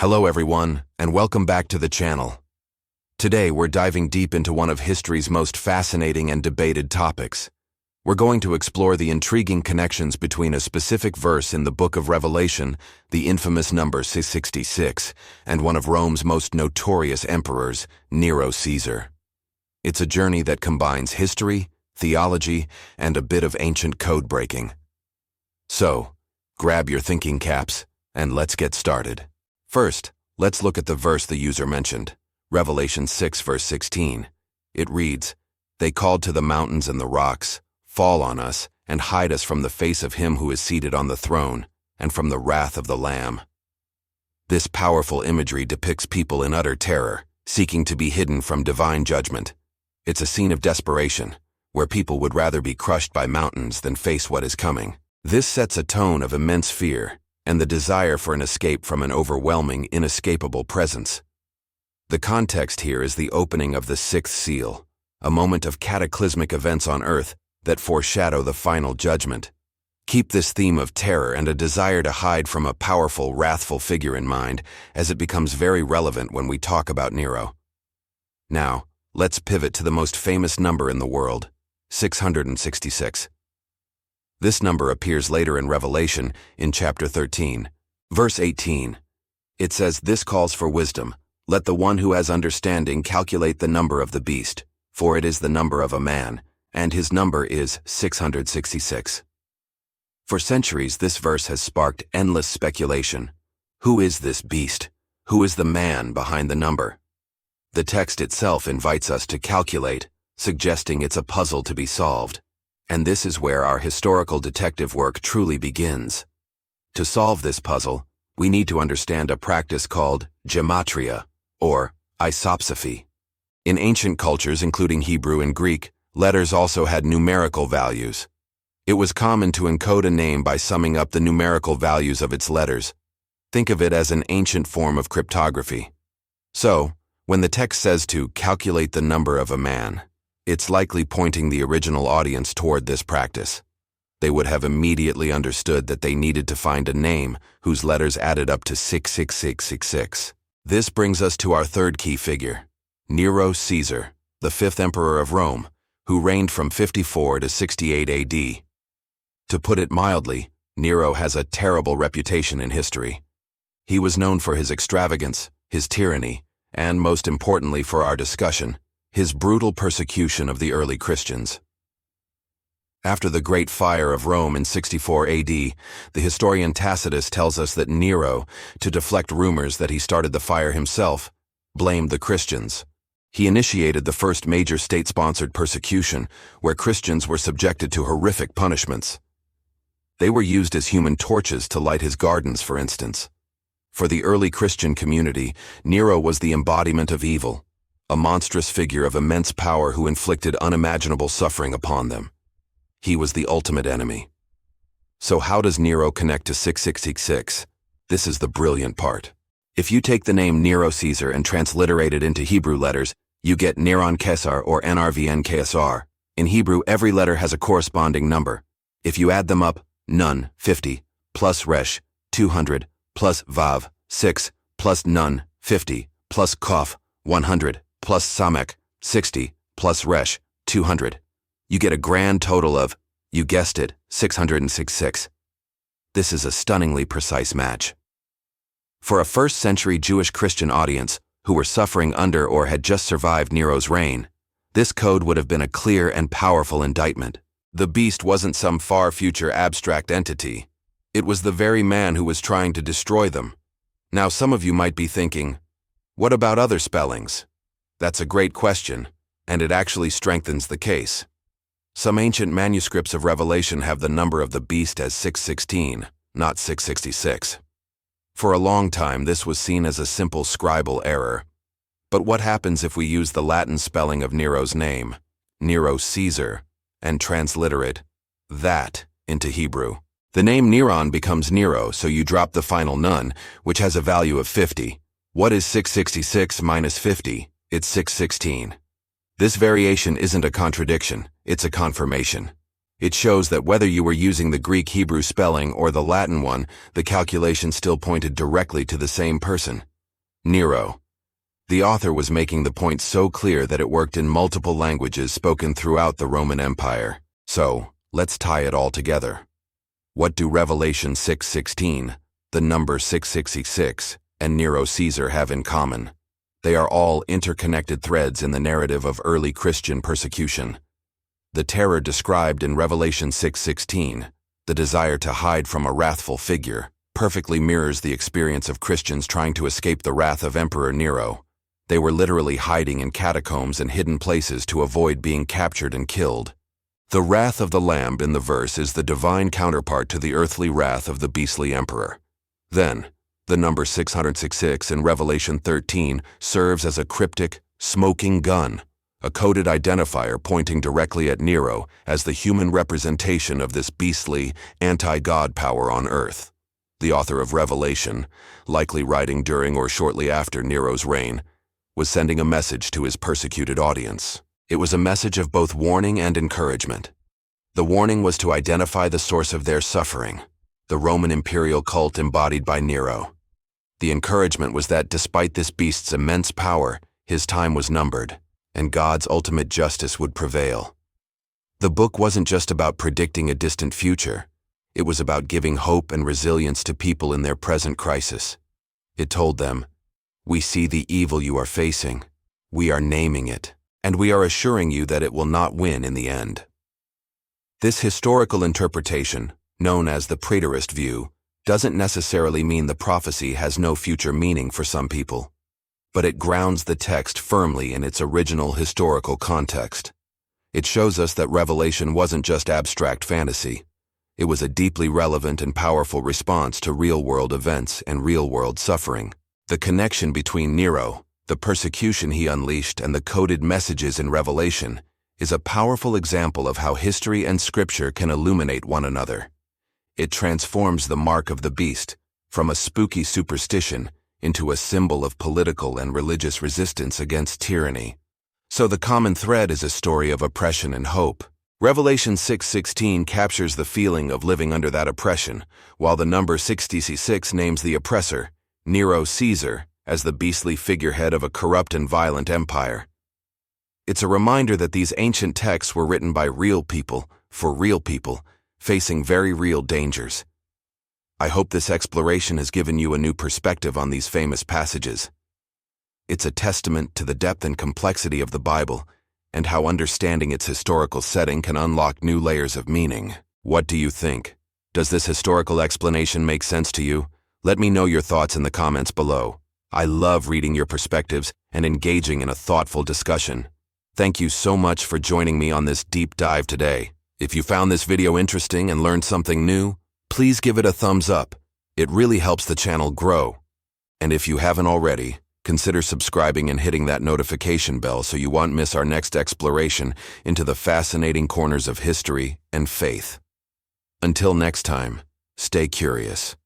Hello everyone, and welcome back to the channel. Today we're diving deep into one of history's most fascinating and debated topics. We're going to explore the intriguing connections between a specific verse in the Book of Revelation, the infamous number 666, and one of Rome's most notorious emperors, Nero Caesar. It's a journey that combines history, theology, and a bit of ancient code breaking. So, grab your thinking caps, and let's get started. First, let's look at the verse the user mentioned, Revelation 6 verse 16. It reads, "They called to the mountains and the rocks, fall on us, and hide us from the face of him who is seated on the throne, and from the wrath of the Lamb." This powerful imagery depicts people in utter terror, seeking to be hidden from divine judgment. It's a scene of desperation, where people would rather be crushed by mountains than face what is coming. This sets a tone of immense fear, and the desire for an escape from an overwhelming, inescapable presence. The context here is the opening of the sixth seal, a moment of cataclysmic events on earth that foreshadow the final judgment. Keep this theme of terror and a desire to hide from a powerful, wrathful figure in mind, as it becomes very relevant when we talk about Nero. Now, let's pivot to the most famous number in the world, 666. This number appears later in Revelation, in chapter 13. Verse 18. It says, "This calls for wisdom. Let the one who has understanding calculate the number of the beast, for it is the number of a man, and his number is 666. For centuries, this verse has sparked endless speculation. Who is this beast? Who is the man behind the number? The text itself invites us to calculate, suggesting it's a puzzle to be solved. And this is where our historical detective work truly begins. To solve this puzzle, we need to understand a practice called Gematria, or isopsephy. In ancient cultures, including Hebrew and Greek, letters also had numerical values. It was common to encode a name by summing up the numerical values of its letters. Think of it as an ancient form of cryptography. So, when the text says to calculate the number of a man, it's likely pointing the original audience toward this practice. They would have immediately understood that they needed to find a name whose letters added up to 66666. This brings us to our third key figure, Nero Caesar, the fifth emperor of Rome, who reigned from 54 to 68 AD. To put it mildly, Nero has a terrible reputation in history. He was known for his extravagance, his tyranny, and most importantly for our discussion, his brutal persecution of the early Christians. After the Great Fire of Rome in 64 AD, the historian Tacitus tells us that Nero, to deflect rumors that he started the fire himself, blamed the Christians. He initiated the first major state-sponsored persecution, where Christians were subjected to horrific punishments. They were used as human torches to light his gardens, for instance. For the early Christian community, Nero was the embodiment of evil, a monstrous figure of immense power who inflicted unimaginable suffering upon them. He was the ultimate enemy. So how does Nero connect to 666? This is the brilliant part. If you take the name Nero Caesar and transliterate it into Hebrew letters, you get Neron Caesar or NRVN KSR. In Hebrew, every letter has a corresponding number. If you add them up, Nun, 50, plus Resh, 200, plus Vav, 6, plus Nun, 50, plus Kof, 100, plus Samek, 60, plus Resh, 200. You get a grand total of, you guessed it, 666. This is a stunningly precise match. For a first-century Jewish Christian audience who were suffering under or had just survived Nero's reign, this code would have been a clear and powerful indictment. The beast wasn't some far-future abstract entity. It was the very man who was trying to destroy them. Now some of you might be thinking, what about other spellings? That's a great question, and it actually strengthens the case. Some ancient manuscripts of Revelation have the number of the beast as 616, not 666. For a long time, this was seen as a simple scribal error. But what happens if we use the Latin spelling of Nero's name, Nero Caesar, and transliterate that into Hebrew? The name Neron becomes Nero, so you drop the final nun, which has a value of 50. What is 666 minus 50? It's 616. This variation isn't a contradiction, it's a confirmation. It shows that whether you were using the Greek-Hebrew spelling or the Latin one, the calculation still pointed directly to the same person, Nero. The author was making the point so clear that it worked in multiple languages spoken throughout the Roman Empire. So, let's tie it all together. What do Revelation 6:16, the number 666, and Nero Caesar have in common? They are all interconnected threads in the narrative of early Christian persecution. The terror described in Revelation 6:16, the desire to hide from a wrathful figure, perfectly mirrors the experience of Christians trying to escape the wrath of Emperor Nero. They were literally hiding in catacombs and hidden places to avoid being captured and killed. The wrath of the Lamb in the verse is the divine counterpart to the earthly wrath of the beastly emperor. Then, the number 666 in Revelation 13 serves as a cryptic, smoking gun, a coded identifier pointing directly at Nero as the human representation of this beastly, anti-God power on earth. The author of Revelation, likely writing during or shortly after Nero's reign, was sending a message to his persecuted audience. It was a message of both warning and encouragement. The warning was to identify the source of their suffering, the Roman imperial cult embodied by Nero. The encouragement was that despite this beast's immense power, his time was numbered, and God's ultimate justice would prevail. The book wasn't just about predicting a distant future. It was about giving hope and resilience to people in their present crisis. It told them, "We see the evil you are facing. We are naming it, and we are assuring you that it will not win in the end." This historical interpretation, known as the preterist view, doesn't necessarily mean the prophecy has no future meaning for some people, but it grounds the text firmly in its original historical context. It shows us that Revelation wasn't just abstract fantasy. It was a deeply relevant and powerful response to real-world events and real-world suffering. The connection between Nero, the persecution he unleashed, and the coded messages in Revelation is a powerful example of how history and scripture can illuminate one another. It transforms the mark of the beast from a spooky superstition into a symbol of political and religious resistance against tyranny. So the common thread is a story of oppression and hope. Revelation 6:16 captures the feeling of living under that oppression, while the number 666 names the oppressor, Nero Caesar, as the beastly figurehead of a corrupt and violent empire. It's a reminder that these ancient texts were written by real people, for real people, facing very real dangers. I hope this exploration has given you a new perspective on these famous passages. It's a testament to the depth and complexity of the Bible, and how understanding its historical setting can unlock new layers of meaning. What do you think? Does this historical explanation make sense to you? Let me know your thoughts in the comments below. I love reading your perspectives and engaging in a thoughtful discussion. Thank you so much for joining me on this deep dive today. If you found this video interesting and learned something new, please give it a thumbs up. It really helps the channel grow. And if you haven't already, consider subscribing and hitting that notification bell so you won't miss our next exploration into the fascinating corners of history and faith. Until next time, stay curious.